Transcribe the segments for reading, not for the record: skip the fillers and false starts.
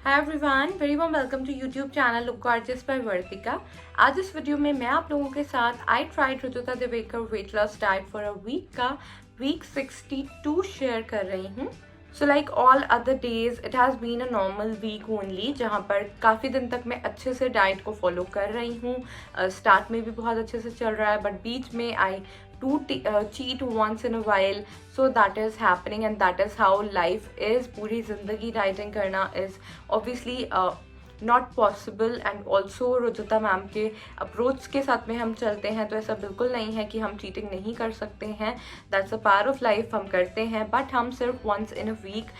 Hi everyone, very warm welcome to YouTube channel look gorgeous by Vartika. आज इस वीडियो में मैं आप लोगों के साथ I tried Rujuta Diwekar weight loss diet for a week का वीक 62 शेयर कर रही हूँ। So like all other days it has been a normal week only, जहाँ पर काफ़ी दिन तक मैं अच्छे से डाइट को फॉलो कर रही हूँ। स्टार्ट में भी बहुत अच्छे से चल रहा है, बट बीच में आई do cheat once in a while, so that is happening and that is how life is. पूरी ज़िंदगी डाइटिंग करना is obviously not possible and also Rujuta ma'am के अप्रोच के साथ में हम चलते हैं तो ऐसा बिल्कुल नहीं है कि हम चीटिंग नहीं कर सकते हैं। That's a part of life, हम करते हैं, बट हम सिर्फ वंस इन अ वीक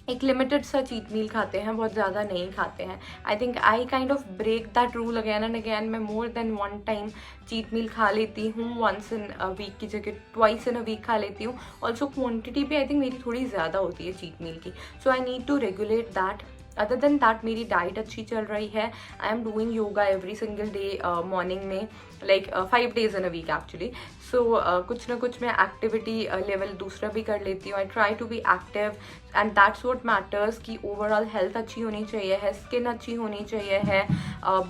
एक लिमिटेड सा चीट मील खाते हैं, बहुत ज़्यादा नहीं खाते हैं। I think I kind of break that rule again and again. मैं more than one time cheat meal खा लेती हूँ, वंस इन अ वीक की जगह ट्वाइस इन अ वीक खा लेती हूँ। ऑल्सो क्वान्टिटी भी आई थिंक मेरी थोड़ी ज़्यादा होती है चीट मील की, so I need to regulate that. Other than that मेरी डाइट अच्छी चल रही है। I am doing yoga every single day morning में, like 5 days in a week actually. So कुछ ना कुछ मैं एक्टिविटी लेवल दूसरा भी कर लेती हूँ। I try to be active and that's what matters कि ओवरऑल हेल्थ अच्छी होनी चाहिए है, स्किन अच्छी होनी चाहिए है,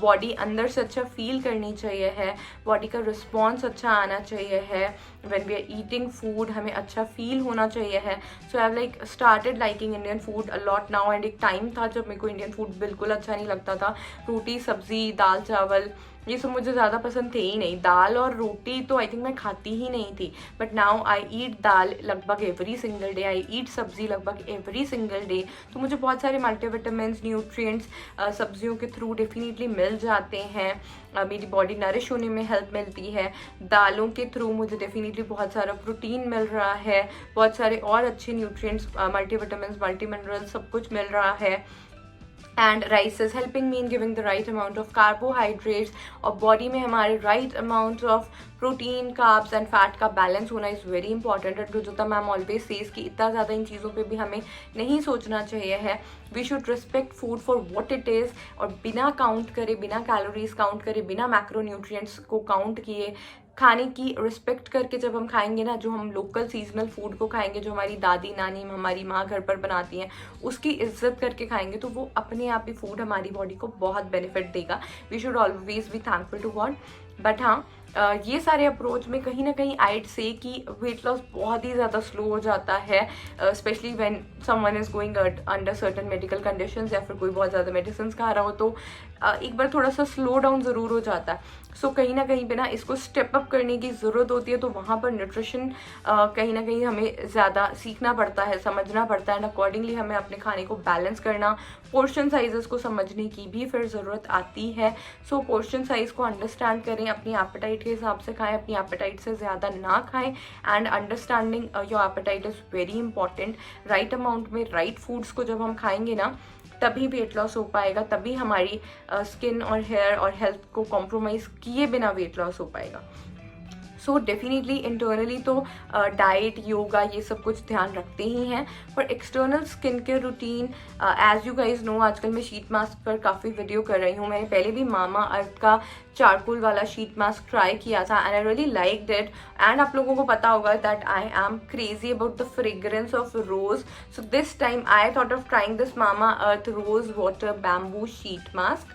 बॉडी अंदर से अच्छा फील करनी चाहिए है, बॉडी का रिस्पॉन्स अच्छा आना चाहिए है। When we are eating food हमें अच्छा फील होना चाहिए है। So I have like started liking Indian food a lot now. And एक टाइम था जब मेरे को इंडियन फूड बिल्कुल अच्छा नहीं लगता था। रोटी सब्जी दाल चावल ये सब मुझे ज़्यादा पसंद थे ही नहीं। दाल और रोटी तो आई थिंक मैं खाती ही नहीं थी, बट नाउ आई ईट दाल लगभग एवरी सिंगल डे, आई ईट सब्जी लगभग एवरी सिंगल डे। तो मुझे बहुत सारे मल्टीविटामिन्स न्यूट्रिएंट्स सब्जियों के थ्रू डेफिनेटली मिल जाते हैं। मेरी बॉडी नरिश होने में हेल्प मिलती है। दालों के थ्रू मुझे डेफिनेटली बहुत सारा प्रोटीन मिल रहा है, बहुत सारे और अच्छे न्यूट्रिएंट्स मल्टीविटामिन्स मल्टी मिनरल्स सब कुछ मिल रहा है। And rice is helping me in giving the right amount of carbohydrates, और बॉडी में हमारे right amount of protein carbs and fat का बैलेंस होना is very important. And Rujuta ma'am always says कि इतना ज़्यादा इन चीज़ों पे भी हमें नहीं सोचना चाहिए है। We should respect food for what it is, और बिना काउंट करे, बिना कैलोरीज काउंट करे, बिना मैक्रोन्यूट्रिएंट्स को काउंट किए खाने की रिस्पेक्ट करके जब हम खाएंगे ना, जो हम लोकल सीजनल फूड को खाएंगे, जो हमारी दादी नानी हमारी माँ घर पर बनाती हैं, उसकी इज्जत करके खाएंगे, तो वो अपने आप ही फूड हमारी बॉडी को बहुत बेनिफिट देगा। We should always be thankful to God. But हाँ, ये सारे अप्रोच में कहीं ना कहीं आइड से कि वेट लॉस बहुत ही ज़्यादा स्लो हो जाता है, specially when someone is going under certain medical conditions, या फिर कोई बहुत ज़्यादा मेडिसिन खा रहा हो, तो एक बार थोड़ा सा स्लो डाउन ज़रूर हो जाता है। सो कहीं ना कहीं पे ना इसको स्टेप अप करने की ज़रूरत होती है। तो वहाँ पर न्यूट्रिशन कहीं ना कहीं हमें ज़्यादा सीखना पड़ता है, समझना पड़ता है, एंड अकॉर्डिंगली हमें अपने खाने को बैलेंस करना, पोर्शन साइजेस को समझने की भी फिर ज़रूरत आती है। सो पोर्शन साइज को अंडरस्टैंड करें, अपनी एपेटाइट के हिसाब से खाएं, अपनी एपेटाइट से ज़्यादा ना खाएं। And understanding your apatite is very important. Right amount में राइट फूड्स को जब हम खाएंगे ना, तभी वेट लॉस हो पाएगा, तभी हमारी स्किन और हेयर और हेल्थ को कॉम्प्रोमाइज़ किए बिना वेट लॉस हो पाएगा। सो डेफिनेटली इंटरनली तो डाइट योगा ये सब कुछ ध्यान रखते ही हैं, पर external skin care routine as you guys know, आजकल मैं शीट मास्क पर काफ़ी वीडियो कर रही हूँ। मैंने पहले भी मामा अर्थ का चारकोल वाला शीट मास्क ट्राई किया था and I really liked it. And आप लोगों को पता होगा that I am crazy about the fragrance of rose, so this time I thought of trying this Mamaearth rose water bamboo sheet mask.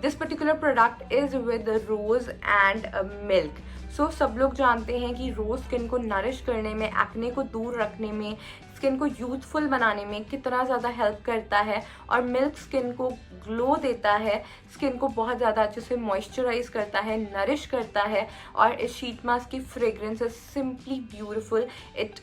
This particular product is with rose and milk. So सब लोग जानते हैं कि रोज skin को nourish करने में, acne को दूर रखने में, स्किन को यूथफुल बनाने में कितना ज़्यादा हेल्प करता है, और मिल्क स्किन को ग्लो देता है, स्किन को बहुत ज़्यादा अच्छे से मॉइस्चराइज करता है, नरिश करता है। और इस शीट मास्क की fragrance is simply beautiful. It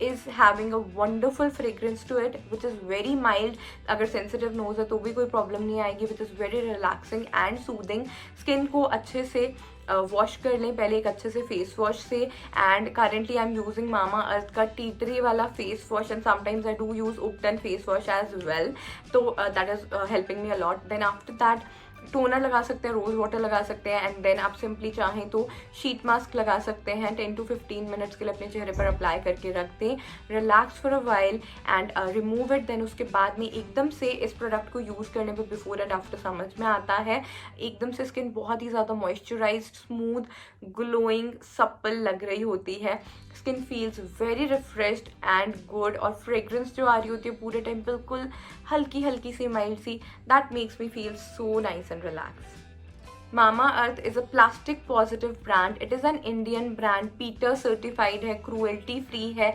is having a wonderful fragrance to it which is very mild। अगर sensitive nose है तो भी कोई प्रॉब्लम नहीं आएगी, which is very relaxing and soothing। Skin को अच्छे से वॉश कर लें पहले एक अच्छे से फेस वॉश से। And currently I am using Mamaearth का टी ट्री वाला face wash, and sometimes I do use Ubtan face wash as well, तो that is helping me a lot. Then after that toner लगा सकते हैं, rose water लगा सकते हैं, and then आप सिंपली चाहें तो शीट मास्क लगा सकते हैं। 10 to 15 मिनट्स के लिए अपने चेहरे पर अप्लाई करके रख दें, relax for a while and remove it. Then उसके बाद में एकदम से इस प्रोडक्ट को यूज़ करने पर बिफोर एंड आफ्टर समझ में आता है। एकदम से स्किन बहुत ही ज़्यादा मॉइस्चराइज्ड, स्मूथ, ग्लोइंग, सप्पल लग रही होती है। Skin feels very refreshed and good, और फ्रेग्रेंस जो आ रही होती है पूरे टाइम बिल्कुल हल्की हल्की सी, माइल्ड सी, that makes me feel so nice and relax. Mamaearth is a plastic positive brand. It is an Indian brand, PETA certified है, cruelty free है,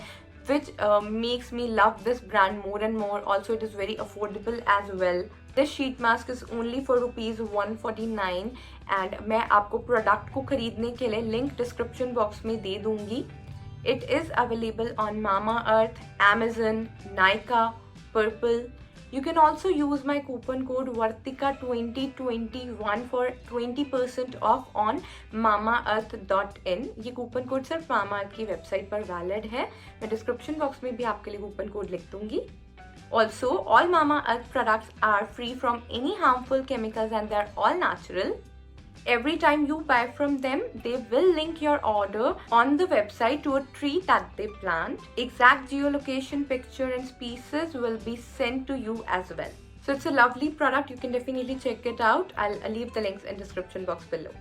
which makes me love this brand more and more. Also, it is very affordable as well. This sheet mask is only for ₹149 and मैं आपको product को खरीदने के लिए link description box में दे दूंगी। It is available on Mamaearth, Amazon, Nykaa, Purple. You can also use my coupon code VARTIKA2021 for 20% off on mamaearth.in. ये coupon code सिर्फ Mamaearth की वेबसाइट पर वैलिड है। मैं डिस्क्रिप्शन बॉक्स में भी आपके लिए कूपन कोड लिख दूंगी। Also, all Mamaearth products are free from any harmful chemicals and they are all natural. Every time you buy from them, they will link your order on the website to a tree that they plant. Exact geolocation, picture and species will be sent to you as well. So it's a lovely product. You can definitely check it out. I'll leave the links in description box below.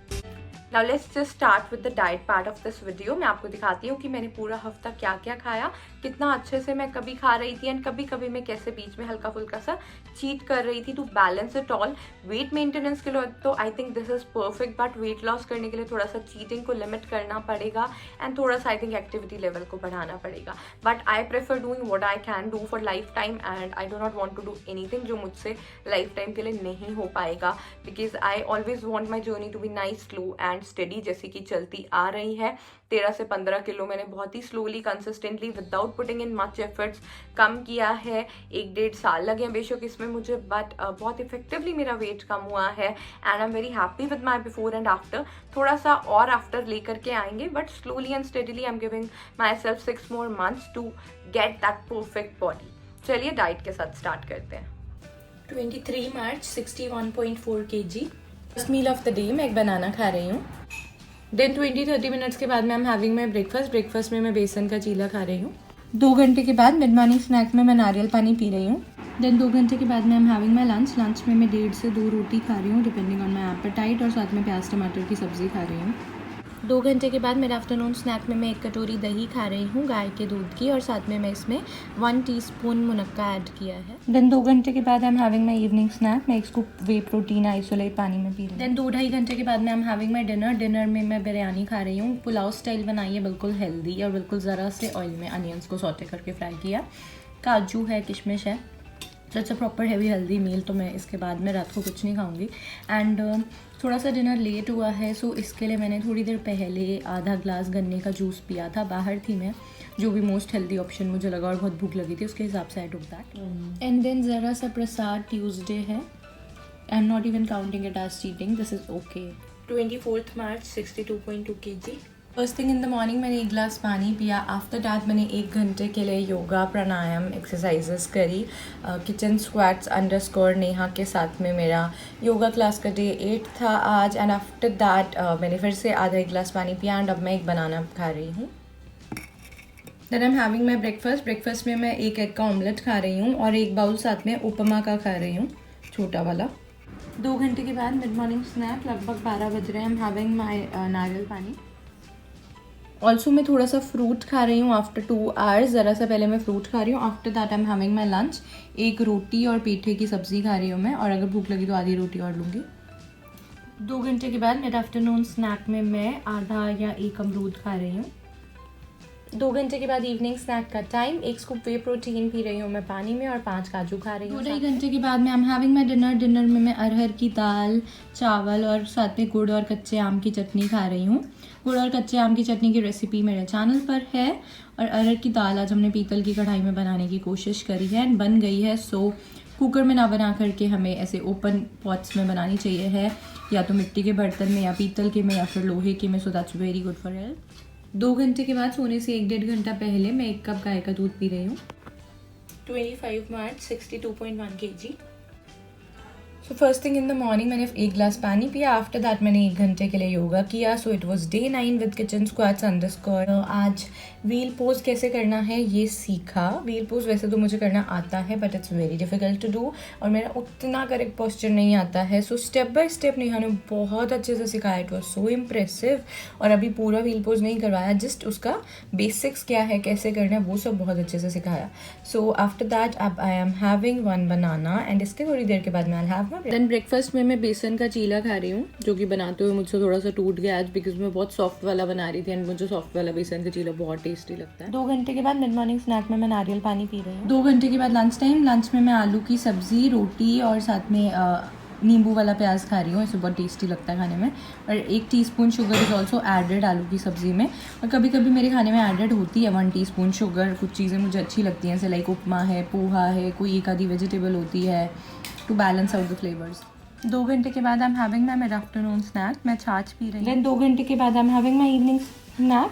Now let's just start with the diet part of this video. मैं आपको दिखाती हूँ कि मैंने पूरा हफ्ता क्या क्या खाया, कितना अच्छे से मैं कभी खा रही थी एंड कभी कभी मैं कैसे बीच में हल्का फुल्का सा चीट कर रही थी to balance it all. Weight maintenance के लिए तो I think this is perfect, but weight loss करने के लिए थोड़ा सा चीटिंग को लिमिट करना पड़ेगा एंड थोड़ा सा आई थिंक एक्टिविटी लेवल को बढ़ाना पड़ेगा। But I prefer doing what I can do for life time and I do not want to do anything जो मुझसे लाइफ टाइम के लिए नहीं हो पाएगा, because I always want my journey to be nice, slow and steady जैसी कि चलती आ रही है। 13 से 15 किलो मैंने बहुत ही slowly, consistently, without putting in much efforts कम किया है। 1-1.5 साल लगे हैं बेशक इसमें मुझे, बट बहुत इफेक्टिवली मेरा वेट कम हुआ है and I am very happy with my before and after. थोड़ा सा और आफ्टर लेकर के आएंगे, but slowly and steadily I am giving myself 6 more months to get that perfect body. चलिए डाइट के साथ स्टार्ट करते हैं। 23 March 61.4 kg। First meal of the day मैं एक बनाना खा रही हूँ। देन 20-30 मिनट्स के बाद मैं हैविंग माई ब्रेकफास्ट में मैं बेसन का चीला खा रही हूँ। 2 घंटे के बाद मिड मॉर्निंग स्नैक्स में मैं नारियल पानी पी रही हूँ। देन 2 घंटे के बाद मैं हैविंग माई लंच में मैं 1.5 से 2 रोटी खा रही हूँ डिपेंडिंग ऑन माई एपेटाइट, और साथ में प्याज टमाटर की सब्ज़ी खा रही हूँ। 2 घंटे के बाद मेरे आफ्टरनून स्नैक में मैं 1 कटोरी दही खा रही हूँ गाय के दूध की, और साथ में मैं इसमें 1 टीस्पून मुनक्का ऐड किया है। देन 2 घंटे के बाद I am having my evening snack, मैं 1 स्कूप वे प्रोटीन आइसोलेट पानी में पी रही हूँ। देन 2-2.5 घंटे के बाद मैं आई एम हैविंग माई डिनर में मैं बिरयानी खा रही हूँ। पुलाव स्टाइल बनाई है, बिल्कुल हेल्दी, और बिल्कुल ज़रा से ऑयल में अनियंस को सौटे करके फ्राई किया। काजू है, किशमिश है, तो it's a proper heavy healthy meal. तो मैं इसके बाद में रात को कुछ नहीं खाऊंगी एंड थोड़ा सा डिनर लेट हुआ है, सो इसके लिए मैंने थोड़ी देर पहले आधा ग्लास गन्ने का जूस पिया था। बाहर थी मैं, जो भी मोस्ट हेल्दी ऑप्शन मुझे लगा, और बहुत भूख लगी थी उसके हिसाब से I took that. And then ज़रा सा प्रसाद ट्यूसडे है, I am not even counting it as cheating, this is okay. 24 March 62.2 kg। First thing in the morning मैंने 1 गिलास पानी पिया। आफ्टर दैट मैंने 1 घंटे के लिए योगा, प्राणायाम, एक्सरसाइजेस करी। किचन स्क्वाट्स _ नेहा के साथ में मेरा योगा क्लास का डे 8 था आज। एंड आफ्टर दैट मैंने फिर से आधा 1 गिलास पानी पिया एंड अब मैं एक बनाना खा रही हूँ। Then I am having my breakfast में मैं 1 एग का ऑमलेट खा रही हूँ और 1 बाउल साथ में उपमा का खा रही हूँ, छोटा वाला। 2 घंटे के बाद मिड मॉर्निंग स्नैक, लगभग 12 बज रहे हैं। आई एम हैविंग माई नारियल पानी। ऑल्सो मैं थोड़ा सा फ्रूट खा रही हूँ आफ्टर 2 hours, ज़रा सा पहले मैं फ्रूट खा रही हूँ। After that I am having my lunch, 1 रोटी और पेठे की सब्ज़ी खा रही हूँ मैं, और अगर भूख लगी तो आधी रोटी और लूँगी। 2 घंटे के बाद मिड आफ्टरनून स्नैक में मैं आधा या 1 अमरूद खा रही हूँ। 2 घंटे के बाद इवनिंग स्नैक का time, 1 scoop whey protein P रही हूँ मैं पानी में, और 5 काजू खा रही हूँ। 2-2.5 घंटे के बाद मैं आई एम हैविंग माई डिनर में मैं अरहर की दाल, चावल और साथ में गुड़ और कच्चे आम की चटनी खा रही हूँ। गुड़ और कच्चे आम की चटनी की रेसिपी मेरे चैनल पर है, और अरहर की दाल आज हमने पीतल की कढ़ाई में बनाने की कोशिश करी है एंड बन गई है। सो कुकर में ना बना करके हमें ऐसे ओपन पॉट्स में बनानी चाहिए है, या तो मिट्टी के बर्तन में या पीतल के में या फिर लोहे के में, so that's very good for health. 2 घंटे के बाद सोने से 1-1.5 घंटा पहले मैं 1 कप गाय का दूध पी रही हूँ। 25 मार्च 62.1 kg। So first thing in the morning मैंने 1 गिलास पानी पिया। आफ्टर दैट मैंने 1 घंटे के लिए योगा किया। So it was day 9 with kitchen squats underscore. आज व्हील पोज कैसे करना है ये सीखा। व्हील पोज वैसे तो मुझे करना आता है but it's very difficult to do और मेरा उतना करेक्ट पोस्चर नहीं आता है। So step by step Neha ने बहुत अच्छे से सिखाया। It was so impressive. और अभी पूरा व्हील पोज नहीं करवाया, जस्ट उसका बेसिक्स क्या है, कैसे करना है, वो सब बहुत अच्छे से सिखाया। सो आफ्टर दैट अब आई एम हैविंग 1 बनाना एंड इसके थोड़ी देर के बाद मैं हैव देन ब्रेकफास्ट में मैं बेसन का चीला खा रही हूँ, जो कि बनाते हुए मुझसे थोड़ा सा टूट गया आज बिकॉज मैं बहुत सॉफ्ट वाला बना रही थी एंड मुझे सॉफ्ट वाला बेसन का चीला बहुत टेस्टी लगता है। 2 घंटे के बाद मिड मॉर्निंग स्नैक में मैं नारियल पानी पी रही हूँ। 2 घंटे के बाद लंच टाइम। लंच में मैं आलू की सब्जी, रोटी और साथ में नींबू वाला प्याज खा रही हूँ। इसे बहुत टेस्टी लगता है खाने में। और 1 teaspoon sugar is also added आलू की सब्ज़ी में। और कभी कभी मेरे खाने में एडेड होती है 1 टीस्पून शुगर। कुछ चीज़ें मुझे अच्छी लगती हैं, जैसे लाइक उपमा है, पोहा है, कोई एक आधी वेजिटेबल होती है to balance out the flavours. 2 घंटे के बाद I am having my mid afternoon snack. मैं छाछ पी रही हूँ। देन 2 घंटे के बाद I am having my evening snack,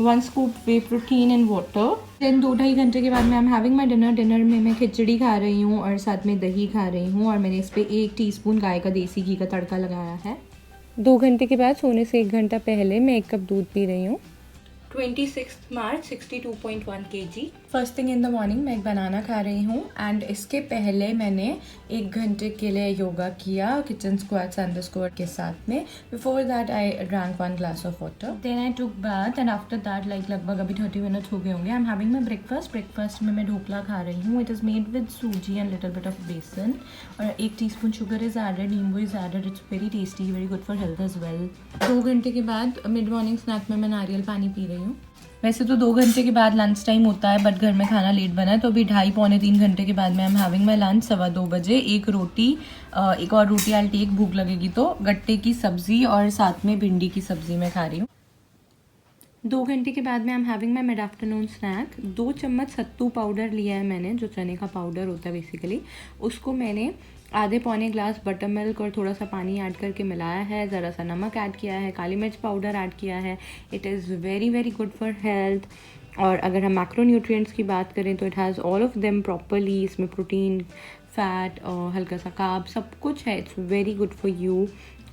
1 scoop whey protein and water. Then 2-2.5 घंटे के बाद मैं am having my dinner. Dinner में मैं खिचड़ी खा रही हूँ और साथ में दही खा रही हूँ और मैंने इस पर 1 टीस्पून गाय का देसी घी का तड़का लगाया है। 2 घंटे के बाद सोने से 1 घंटा पहले मैं 1 कप दूध पी रही हूँ। 26 मार्च 62.1 kg। First thing in the morning मैं एक बनाना खा रही हूँ एंड इसके पहले मैंने 1 घंटे के लिए योगा किया किचन स्क्वाट्स अंडरस्कोर के साथ में। Before that I drank 1 glass of water. Then I took bath and after that like लगभग अभी 30 मिनट्स हो गए होंगे। I am having my breakfast में मैं ढोकला खा रही हूँ। It is made with sooji and little bit of besan और 1 teaspoon sugar is added, nimbu is added. It's very tasty, very good for health as well. 2 घंटे के बाद मिड मॉर्निंग स्नैक में मैं नारियल पानी पी रही हूँ। वैसे तो 2 घंटे के बाद लंच टाइम होता है बट घर में खाना लेट बना है तो अभी 2.5-3 घंटे के बाद मैं एम हैविंग माई लंच 2:15 बजे। 1 रोटी, एक और रोटी आल टेक, भूख लगेगी तो गट्टे की सब्ज़ी और साथ में भिंडी की सब्ज़ी मैं खा रही हूँ। 2 घंटे के बाद में I am having my mid afternoon snack. 2 चम्मच सत्तू पाउडर लिया है मैंने, जो चने का पाउडर होता है बेसिकली। उसको मैंने आधे पौने ग्लास बटर मिल्क और थोड़ा सा पानी ऐड करके मिलाया है। ज़रा सा नमक ऐड किया है, काली मिर्च पाउडर ऐड किया है। It is very very good for health. और अगर हम मैक्रोन्यूट्रिएंट्स की बात करें तो it has all of them properly. इसमें प्रोटीन, फैट और हल्का सा कार्ब सब कुछ है। It's very good for you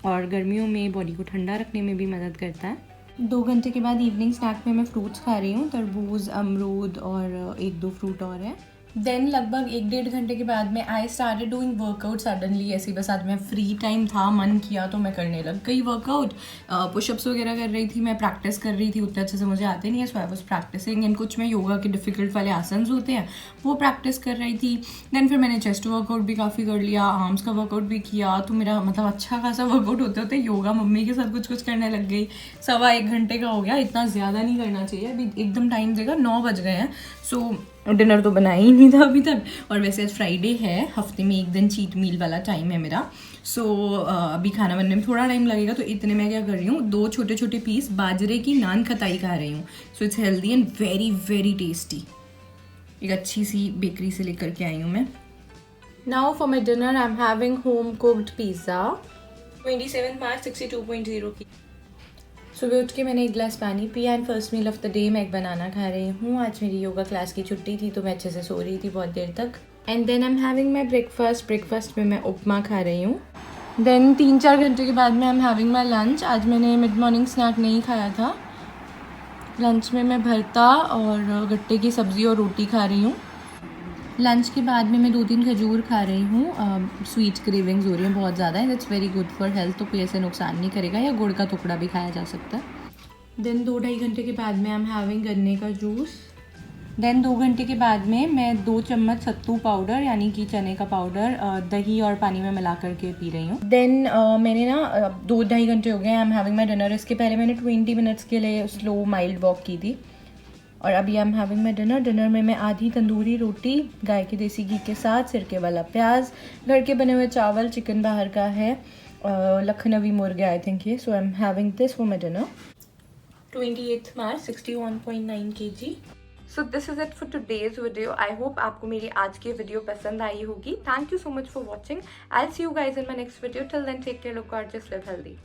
और गर्मियों में बॉडी को ठंडा रखने में भी मदद करता है। 2 घंटे के बाद इवनिंग स्नैक में मैं फ्रूट्स खा रही हूँ, तरबूज, अमरूद और 1-2 फ्रूट और है। देन लगभग 1-1.5 घंटे के बाद में I started doing workout suddenly. ऐसी बस आज मैं फ्री टाइम था, मन किया तो मैं करने लग गई वर्कआउट। पुशअप्स वगैरह कर रही थी, मैं प्रैक्टिस कर रही थी। उतने अच्छे से मुझे आते नहीं है, so I was practising. And कुछ में योगा के डिफिकल्ट वाले आसन्स होते हैं वो प्रैक्टिस कर रही थी। देन फिर मैंने चेस्ट वर्कआउट भी काफ़ी कर लिया, आर्म्स का वर्कआउट भी किया। तो मेरा मतलब अच्छा खासा वर्कआउट होते होते योगा मम्मी के साथ कुछ कुछ करने लग गई। 1.25 घंटे का हो गया। इतना ज़्यादा नहीं करना चाहिए, अभी एकदम टाइम देगा। 9 बज गए हैं। सो डिनर तो बनाया ही नहीं था अभी तक। और वैसे आज फ्राइडे है, हफ्ते में 1 दिन चीट मील वाला टाइम है मेरा। सो अभी खाना बनने में थोड़ा टाइम लगेगा तो इतने मैं क्या कर रही हूँ, 2 छोटे छोटे पीस बाजरे की नान खताई खा रही हूँ। So it's healthy and very very tasty. एक अच्छी सी बेकरी से लेकर के आई हूँ मैं। Now for my dinner I am having home cooked pizza. 27 मार्च 62.0 की। सुबह उठ के मैंने 1 गिलास पानी पिया and first meal of the day मैं एक बनाना खा रही हूँ। आज मेरी योगा क्लास की छुट्टी थी तो मैं अच्छे से सो रही थी बहुत देर तक। And then I am having my breakfast में मैं उपमा खा रही हूँ। देन 3-4 घंटे के बाद में I am having my lunch. आज मैंने मिड मॉर्निंग स्नैक नहीं खाया था। लंच में मैं भरता और गट्टे की सब्ज़ी और रोटी खा रही हूँ। लंच के बाद में मैं 2-3 खजूर खा रही हूँ। स्वीट क्रेविंग्स हो रही हैं बहुत ज़्यादा and it's very good for health, तो कोई ऐसे नुकसान नहीं करेगा। या गुड़ का टुकड़ा भी खाया जा सकता है। देन 2-2.5 घंटे के बाद में आई एम हैविंग गन्ने का जूस। देन 2 घंटे के बाद में मैं 2 चम्मच सत्तू पाउडर यानी कि चने का पाउडर दही और पानी में मिला करके पी रही हूँ। देन मैंने ना 2-2.5 घंटे हो गए, आई एम हैविंग माई डिनर। इसके पहले मैंने 20 मिनट्स के लिए स्लो माइल्ड वॉक की थी और अभी आई am having my dinner. Dinner में मैं आधी तंदूरी रोटी गाय के देसी घी के साथ, सिरके वाला प्याज, घर के बने हुए चावल, चिकन बाहर का है, लखनवी मुर्गे आई थिंक ये। So I am having this for my dinner. 28 March 61.9 kg। So this is it for today's video. I hope आपको मेरी आज की वीडियो पसंद आई होगी। Thank you so much for watching. I will see you guys in my next video. Till then take care, look gorgeous, live healthy.